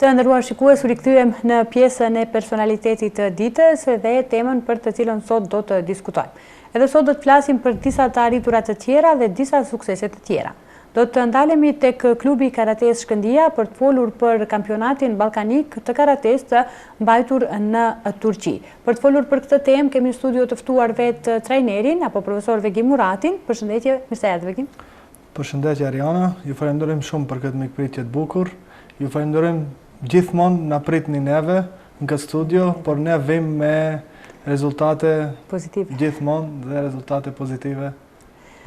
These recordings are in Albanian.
Të nderuar shikues, u rikthyem në pjesën e personalitetit të ditës dhe temën për të cilën sot do të diskutojmë. Edhe sot do të flasim për disa të arritura të tjera dhe disa suksese të tjera. Do të ndalemi tek klubi karates Shkëndija për të folur për kampionatin ballkanik të karates të mbajtur në Turqi. Për të folur për këtë temë kemi në studio të ftuar vetë trajnerin apo profesor Vegim Muratin. Përshëndetje, mirë se erdhët Vegim. Përshëndetje Ariana, ju falenderojm shumë për këtë mikpritje të bukur. Ju falenderojm gjithmonë na pritni neve në këtë studio, por ne vim me rezultate pozitive. Gjithmonë dhe rezultate pozitive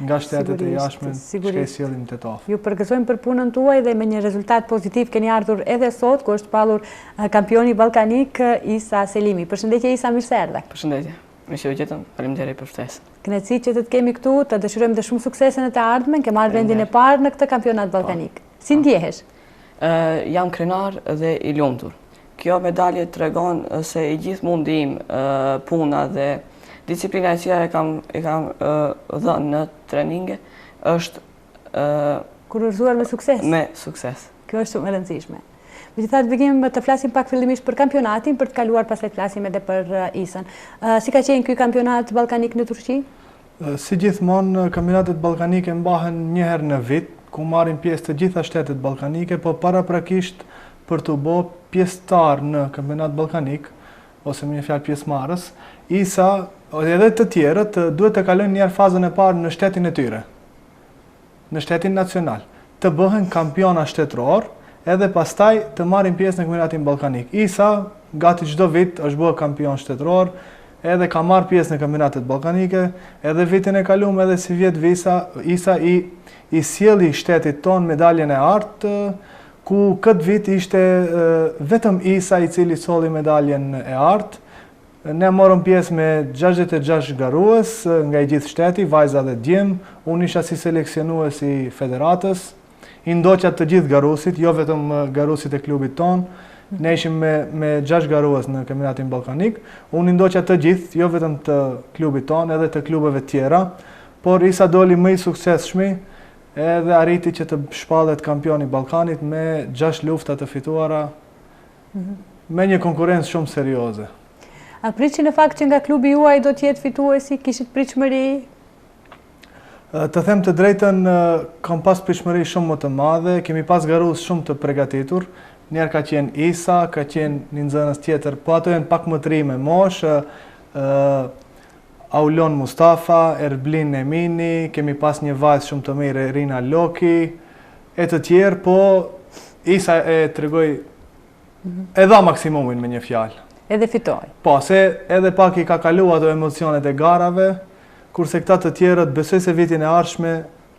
nga shtetet e jashtme që sjellim tetov. Ju përgëzojmë për punën tuaj dhe me një rezultat pozitiv keni ardhur edhe sot, ku është pallur kampioni ballkanik Isa Selimi. Përshëndetje Isa, mirë se erdhe. Përshëndetje. Mirë se u gjetëm. Faleminderit për ftesën. Kënaqësi që të kemi këtu, të dëshirojmë dhe shumë suksese në të ardhmen, ke marrë vendin e parë në këtë kampionat ballkanik. Si ndjehesh? Jam krenar dhe i lumtur. Kjo medalje tregon se i gjithë mundi im, puna dhe disiplina e cila e kam dhënë në treninge është kurorzuar me sukses. Me sukses. Kjo është shumë e rëndësishme. Megjithatë, Vegim, të flasim pak fillimisht për kampionatin, për të kaluar pastaj të flasim edhe për Isën. Si ka qenë ky kampionat ballkanik në Turqi? Si gjithmonë, kampionatet ballkanike mbahen një herë në vit, ku marrin pjesë të gjitha shtetet ballkanike, po paraprakisht për të bërë pjesëtar në kampionat ballkanik, ose me një fjalë pjesëmarrës, Isa edhe të tjerët duhet të kalojnë një herë fazën e parë në shtetin e tyre, në shtetin nacional, të bëhen kampiona shtetëror, edhe pastaj të marrin pjesë në kampionatin ballkanik. Isa gati çdo vit është bërë kampion shtetëror, edhe ka marrë pjesë në kampionatet ballkanike, edhe vitin e kaluar edhe si vjet Isa i sjelli shtetit ton medaljen e artë, ku këtë vit ishte vetëm Isa i cili solli medaljen e artë. Ne morëm pjesë me 66 garues nga i gjithë shteti, vajza dhe djem. Unë isha si seleksionues i federatës. I ndoqa të gjithë garuesit, jo vetëm garuesit e klubit ton. Ne ishim me 6 garues në kampionatin ballkanik. Unë i ndoqa të gjithë, jo vetëm të klubit ton, edhe të klubeve tjera. Por Isa doli më i suksesshëm, edhe arriti që të shpallet kampioni Ballkanit me 6 lufta të fituara, me një konkurrencë shumë serioze. A priçi në fakt që nga klubi juaj do të jetë fituesi, kishit pritshmëri? Të them të drejtën, kam pas pritshmëri shumë më të madhe, kemi pas garues shumë të përgatitur. Njerë ka qenë Isa, ka qenë një nxënës tjetër, po ato janë pak më të ri me moshë, Aulon Mustafa, Erblin Emini, kemi pas një vajzë shumë të mirë, Rina Loki, e të tjerë, po Isa e tregoi e dha maksimumin me një fjalë. Edhe fitoi. Po, se edhe pak i ka kaluar ato emocionet e garave, kurse këta të tjerët besoj se vitin e ardhshme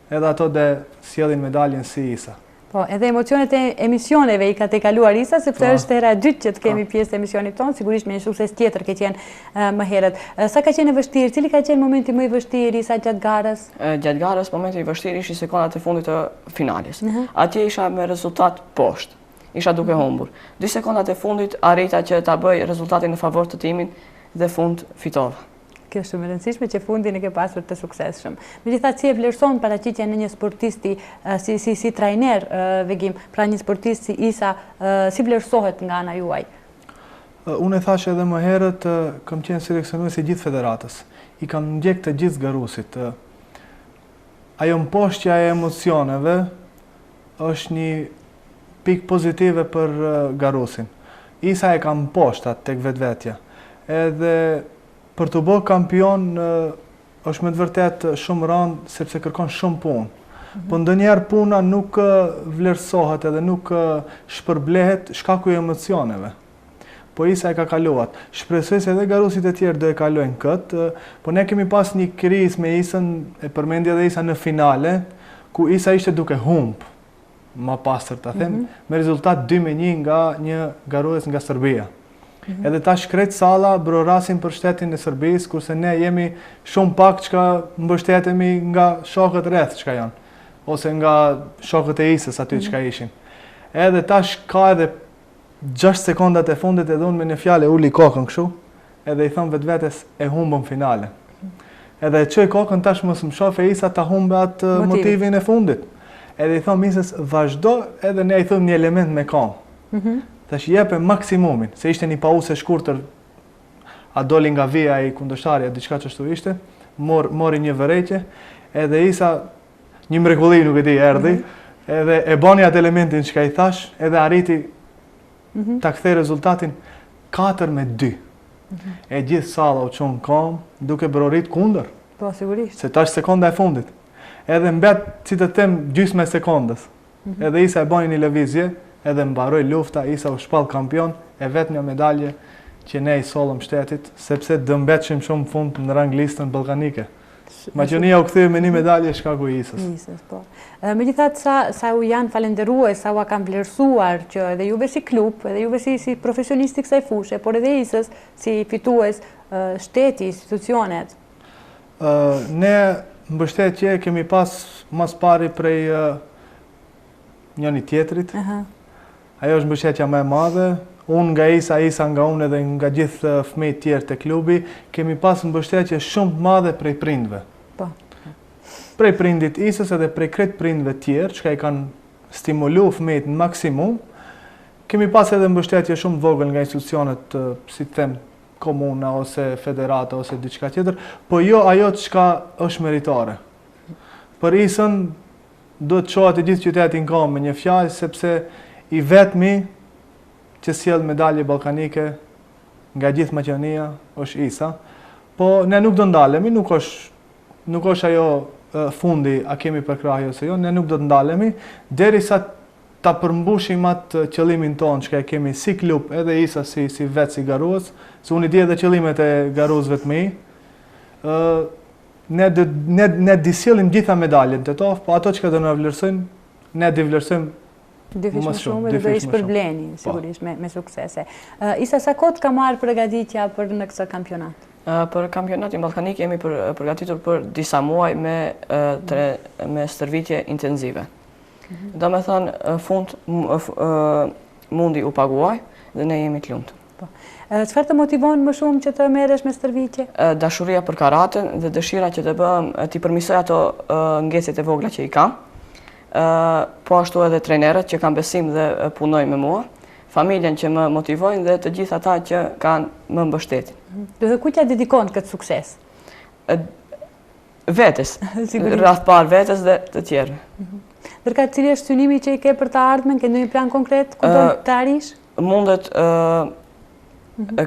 edhe ato dhe sjellin medaljen si Isa. Po, edhe emocionet e emisioneve i ka tejkaluar Isa, sepse është hera e dytë që të kemi pjesë të emisionit tonë, sigurisht me një sukses tjetër ke qenë më herët. Sa ka qenë e vështirë? Cili ka qenë momenti më i vështirë Isa gjatë garës? Gjatë garës momenti i vështirë ishi sekondat e fundit të finales. Atje isha me rezultat poshtë. Isha duke humbur. 2 sekondat e fundit arrita që ta bëj rezultatin në favor të timit dhe fund fitova. Kjo është shumë e rëndësishme që fundin e ke pasur të suksesshëm. Megjithatë, si e vlerëson paraqitjen në një sportisti si trajner Vegim, pra një sportist si Isa, si vlerësohet nga ana juaj? Unë e thash edhe më herët, kam qenë seleksionues i gjithë federatës. I kam ndjek të gjithë garuesit. Ajo mposhtja e emocioneve është një pikë pozitive për garuesin. Isa e ka mposhtat tek vetvetja. Edhe për të bërë kampion është me të vërtet shumë rëndë, sepse kërkon shumë punë. Po ndonjëherë puna nuk vlerësohet edhe nuk shpërblehet shkaku i emocioneve. Po Isa e ka kaluar. Shpresoj se edhe garuesit e tjerë do e kalojnë këtë, po ne kemi pas një krizë me Isën, e përmendi edhe Isa në finale, ku Isa ishte duke humb, më pastër ta them, me rezultat 2-1 nga një garues nga Serbia. Edhe ta shkret salla brorasin për shtetin e Serbisë, kurse ne jemi shumë pak që mbështetemi nga shokët rreth që janë, ose nga shokët e Isës aty që ishin. Edhe tash ka edhe 6 sekondat e fundit edhe unë me një fjalë uli kokën kështu, edhe i thon vetvetes e humbëm finalen. Edhe çoj kokën tash mos më shoh Isa ta humbe atë motivin e fundit. Edhe i thon Isës vazhdo, edhe ne i thon një element me kam. Thash jepe maksimumin, se ishte një pauzë e shkurtër, a doli nga vija i kundërshtarja, diçka çështu ishte, mori një vërejtje, edhe Isa, një mrekulli nuk e di erdhi, edhe e bani atë elementin që ka i thash, edhe arriti ta kthej rezultatin 4-2. E gjithë salla u çon kam, duke brorit kundër. Po, sigurisht. Se tash sekonda e fundit. Edhe mbet, si të them, gjysmë e sekondës. Edhe Isa e bani një lëvizje, edhe mbaroi lufta, Isa u shpall kampion, e vetmja medalje që ne i sollëm shtetit, sepse dëmbetshim shumë fund në ranglistën ballkanike. Maqedonia u kthye me një medalje shkaku i Isës. Po. Megjithatë sa u janë falendërues, sa u kanë vlerësuar që edhe juve si klub, edhe juve si profesionistë kësaj fushe, por edhe Isës si fitues, shteti, institucionet. Ne mbështetje kemi pas mas pari prej njëri tjetrit. Ajo është mbështetja më e madhe. Unë nga Isa nga unë edhe nga gjithë fëmijët tjerë të klubi, kemi pas mbështetje shumë të madhe prej prindve. Po. Prej prindit Isës edhe prej krejt prindve tjerë, që ka i kanë stimulu fëmijët në maksimum, kemi pas edhe mbështetje shumë të vogël nga institucionet, si të them, komuna ose federata ose diçka tjetër, po jo ajo çka është meritare. Për Isën do të çohet i gjithë qytetin ka me një fjalë, sepse i vetmi që sjell medalje ballkanike nga gjithë Maqedonia është Isa, po ne nuk do ndalemi, nuk është ajo fundi a kemi përkrahje ose jo, ne nuk do të ndalemi derisa ta përmbushim atë qëllimin tonë që kemi si klub edhe Isa si vetë si garues, se unë i di edhe qëllimet e garuesve të mi. Ne di sjellim gjitha medaljet të to, po ato që do na vlerësojnë, ne di vlerësojmë Dyfish më shumë dhe do ish përbleni, sigurisht, me suksese. Isa, sa kohë ka marrë përgatitja për në këtë kampionat? Për kampionatin ballkanik jemi përgatitur për disa muaj me stërvitje intenzive. Do me thënë, fund mundi u paguaj dhe ne jemi të lumtur. Çfarë të motivon më shumë që të merresh me stërvitje? Dashuria për karatën dhe dëshira që t'i përmisoj ato ngecjet e vogla që i kam. Po ashtu edhe trenerët që kanë besim dhe punojnë me mua, familjen që më motivojnë dhe të gjithë ata që kanë më mbështetin. Dhe ku t'ja dedikon këtë sukses? Vetes, rreth parë vetes dhe të tjerëve. Ndërka cili është synimi që i ke për të ardhmen, ke ndonjë plan konkret, ku do të arrish? Mundet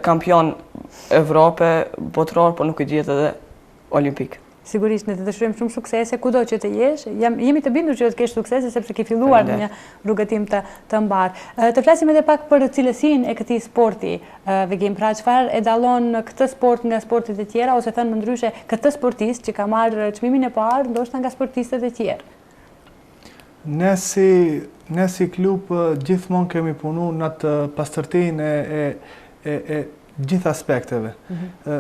kampion Evrope, botëror, po nuk i dihet edhe olimpik. Sigurisht, ne të dëshirojmë shumë suksese, kudo që të jesh. Jemi të bindur që të kesh suksese, sepse ke filluar në një rrugëtim të mbar. Të flasim edhe pak për cilësinë e këtij sporti, Vegim, pra çfarë e dallon këtë sport nga sportet e tjera, ose thënë më ndryshe, këtë sportist që ka marrë çmimin e parë, ndoshta nga sportistët e tjerë? Ne si klub gjithmonë kemi punu në atë pastërtinë e gjithë aspekteve.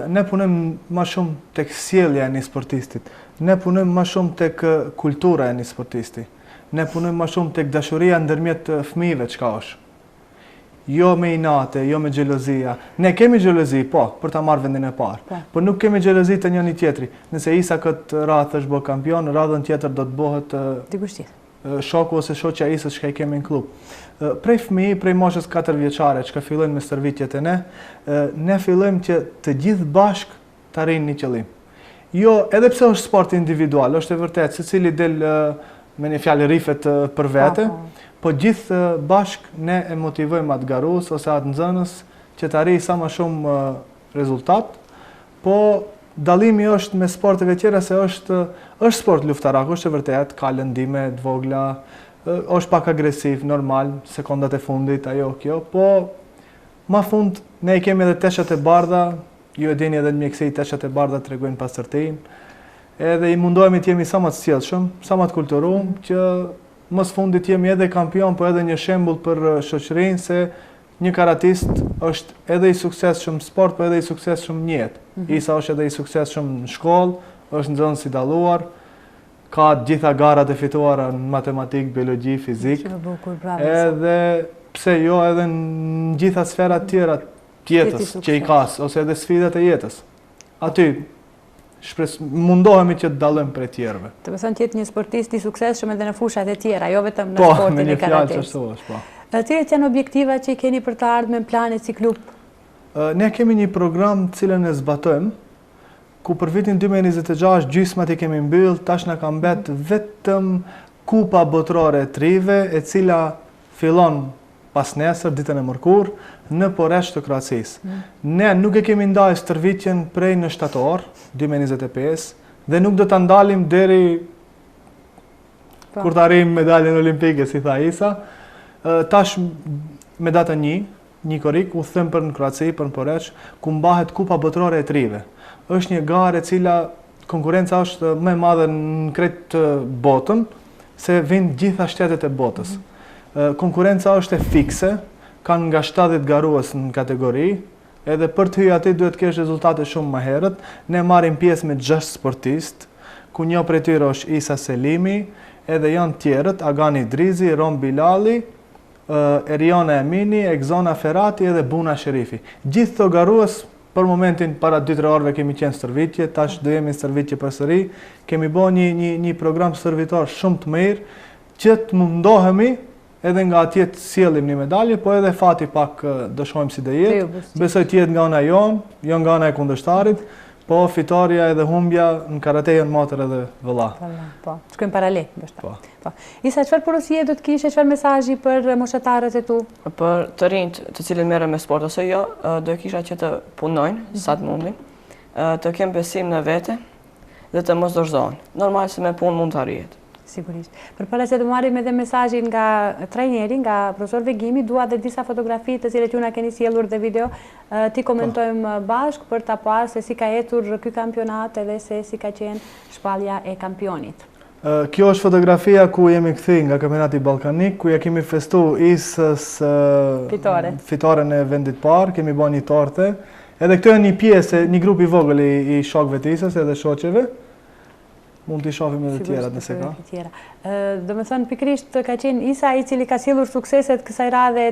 Ne punojmë më shumë tek sjellja e një sportistit. Ne punojmë më shumë tek kultura e një sportisti. Ne punojmë më shumë tek dashuria ndërmjet fëmijëve çka është. Jo me inate, jo me xhelozia. Ne kemi xhelozi, po, për ta marrë vendin e parë. Po nuk kemi xhelozi të njëri tjetri. Nëse Isa këtë radhë është bë kampion, radhën tjetër do të bëhet shoku ose shoqja e Isës që i kemi në klub. Prej fëmijë, prej moshës 4 vjeçare që fillojnë me stërvitjet e ne fillojmë që të gjithë bashk të arrijnë një qëllim. Jo, edhe pse është sport individual, është e vërtet, secili del me një fjalë rifet për vete, po gjithë bashk ne e motivojmë atë garues ose atë nxënës që të arrijë sa më shumë rezultat, po dallimi është me sporteve tjera se është sport luftarak, është e vërtet, ka lëndime të vogla, është pak agresiv, normal, sekondat e fundit, ajo kjo, po ma fund ne i kemi edhe teshat e bardha, ju e dini edhe në mjekësi teshat e bardha tregojnë pastërtinë, edhe i mundohemi të jemi sa më të sjellshëm, sa më të kulturuar, që mos fundit jemi edhe kampion, po edhe një shembull për shoqërinë se një karatist është edhe i suksesshëm në sport, po edhe i suksesshëm në jetë. Isa është edhe i suksesshëm në shkollë, është nxënës i dalluar, ka gjitha garat e fituara në matematik, biologji, fizik. Edhe pse jo edhe në gjitha sferat tjera tjetës që i ka, ose edhe sfidat e jetës. Aty mundohemi që të dallojmë prej tjerëve. Të thënë të jetë një sportist i suksesshëm edhe në fushat e tjera, jo vetëm në sportin e karates. Po, me një fjalë çështësh, po. Cilat janë objektiva që i keni për të ardhmen planet si klub? Ne kemi një program cilën e zbatojmë, ku për vitin 2026 gjysmat i kemi mbyll, tash na ka mbet vetëm Kupa Botërore e Trive, e cila fillon pas nesër, ditën e mërkur, në Poreç të Kroacisë. Ne nuk e kemi ndajë stërvitjen prej në shtator, 2025, dhe nuk do të ndalim deri kur të arrijmë medaljen olimpike, si tha Isa. Tash me datën 1 korik, u them për në Kroaci, për në Poreç, ku mbahet Kupa Botërore e Trive. Është një garë e cila konkurenca është më e madhe në krejt botën, se vinë gjitha shtetet e botës. Konkurenca është e fikse, kanë nga 70 garues në kategori, edhe për të hyjë aty duhet kesh rezultate shumë më herët. Ne marrim pjesë me 6 sportistë, ku një prej tyre është Isa Selimi, edhe janë tjerët, Agani Drizi, Rom Bilali, Eriona Emini, Egzona Ferrati edhe Buna Sherifi. Gjithë të garues, për momentin para 2-3 orëve kemi qenë stërvitje, tash do jemi stërvitje përsëri. Kemi bërë një program stërvitor shumë të mirë, që të mundohemi edhe nga atje të sjellim një medalje, po edhe fati pak do shohim si do jetë. Besoj të jetë nga ana jon, jo nga ana e kundërshtarit, po fitoria edhe humbja në karate janë matër edhe vëlla. Po, shkojmë paralel, ndoshta. Po. Isa, çfarë porosie do të kishe, çfarë mesazhi për moshatarët e tu? Për të rinjt të cilët merren me sport ose jo, do kisha që të punojnë sa të mundin, të kenë besim në vete dhe të mos dorëzohen. Normal se me punë mund të arrihet. Sigurisht. Përpara se të marrim edhe mesazhin nga trajneri, nga profesor Vegimi, dua edhe disa fotografi të cilat ju na keni sjellur dhe video, ti komentojmë bashkë për ta parë se si ka etur ky kampionat edhe se si ka qenë shpallja e kampionit. Kjo është fotografia ku jemi kthyer nga kampionati ballkanik, ku ja kemi festuar Isës fitoren e vendit parë, kemi bërë një torte. Edhe këto janë një pjesë, një grup i vogël i shokëve të Isës edhe shoqeve. Mund t'i shohim edhe tjerat nëse ka. Do me thënë, pikrisht ka qenë Isa i cili ka sjellur sukseset kësaj radhe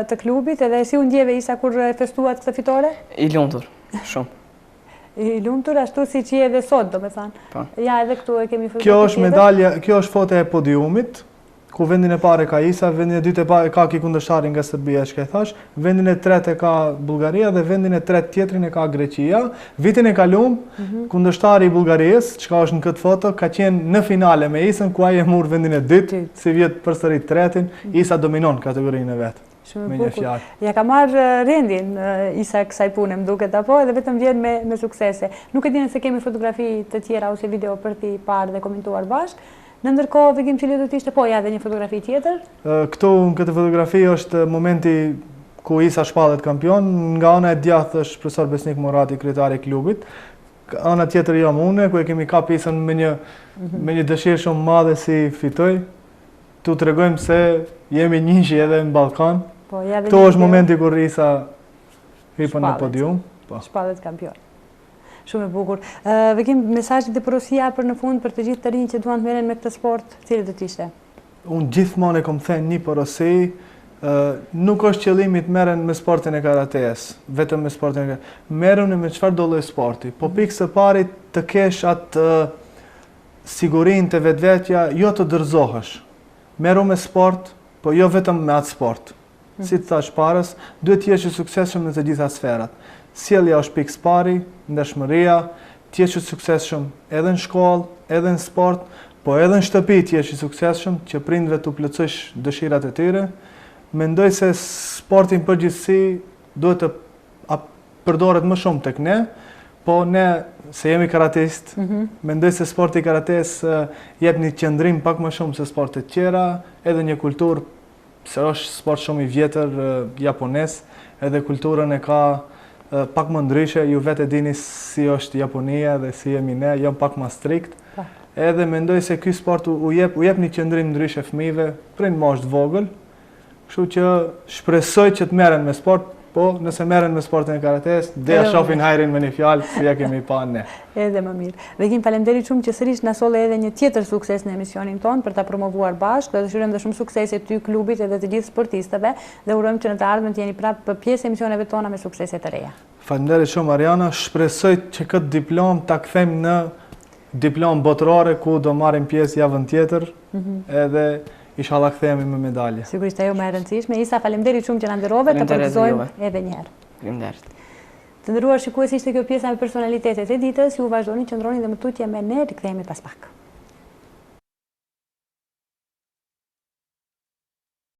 të klubit, edhe si u ndjeve Isa kur festuat këtë fitore? I lumtur, shumë. I lumtur, ashtu si që je edhe sot, do me thënë. Ja, edhe këtu e kemi festuar. Kjo është medalja, kjo është foto e podiumit, ku vendin e parë ka Isa, vendin e dytë e ka ki kundërshtarin nga Serbia, që e thash, vendin e tretë e ka Bullgaria dhe vendin e tretë tjetrin e ka Greqia. Vitin e kalum, kundërshtari i Bullgarisë, që ka është në këtë foto, ka qenë në finale me Isën, ku ai e mur vendin e dytë, si vjet përsëri tretin, Isa dominon kategorinë e vet. Me një fjalë. Ja ka marrë rendin Isa kësaj pune, më duket apo, edhe vetëm vjen me suksese. Nuk e di nëse kemi fotografi të tjera ose video për t'i parë dhe komentuar bashkë. Në ndërkohë, Vegim, cili do t'ishte, po ja dhe një fotografi tjetër? Këtu, në këtë fotografi, është momenti ku Isa shpallet kampion. Nga ana e djathtë është profesor Besnik Morati, kryetari i klubit. Ana tjetër jam unë, ku e kemi kap Isën me një dëshirë shumë madhe si fitoj. Tu tregojmë se jemi njëshi edhe në Ballkan. Këtu është momenti kur Isa hipën në podium. Shpallet kampion. Shumë e bukur. Vegim, mesazhet dhe porosia për në fund për të gjithë të rinj që duan të merren me këtë sport, cili do të ishte? Unë gjithmonë e kam thënë një porosi, nuk është qëllimi të merren me sportin e karates, vetëm me sportin e karates. Merrem me çfarë do lloj sporti, po pikë së pari të kesh atë sigurinë të vetvetja, jo të dërzohesh. Merru me sport, po jo vetëm me atë sport. Si të thash parës, duhet të jesh i suksesshëm në të gjitha sferat. Sjellja është pikë së pari, ndershmëria, të jesh i suksesshëm edhe në shkollë, edhe në sport, po edhe në shtëpi të jesh i suksesshëm, që prindëve t'u plotësosh dëshirat e tyre. Mendoj se sportin përgjithësi duhet të përdoret më shumë tek ne, po ne se jemi karatist, mendoj se sporti karates jep një qëndrim pak më shumë se sportet tjera, edhe një kulturë, se është sport shumë i vjetër japones, edhe kulturën e ka pak më ndryshe, ju vetë e dini si është Japonia dhe si jemi ne, jam pak më strikt. Edhe mendoj se ky sport u jep një qëndrim ndryshe fëmijëve prej moshë të vogël. Kështu që shpresoj që të merren me sport, po nëse merren me sportin e karates, dhe shohin hajrin me një fjalë, si ja kemi pa ne. Edhe më mirë. Vegim, faleminderit shumë që sërish na solle edhe një tjetër sukses në emisionin ton për ta promovuar bashkë. Dhe dëshirojmë dhe shumë suksese ty klubit edhe të gjithë sportistëve dhe urojmë që në të ardhmen të jeni prapë pjesë e emisioneve tona me suksese të reja. Faleminderit shumë Ariana, shpresoj që këtë diplom ta kthejmë në diplom botërore ku do marrim pjesë javën tjetër. Edhe inshallah kthehemi me medalje. Sigurisht ajo më e rëndësishme. Isa, faleminderit shumë që na nderove, të përgëzojmë edhe një herë. Faleminderit. Të nderuar shikues, ishte kjo pjesa me personalitetet e ditës. Ju vazhdoni qëndroni dhe më tutje me ne, rikthehemi pas pak.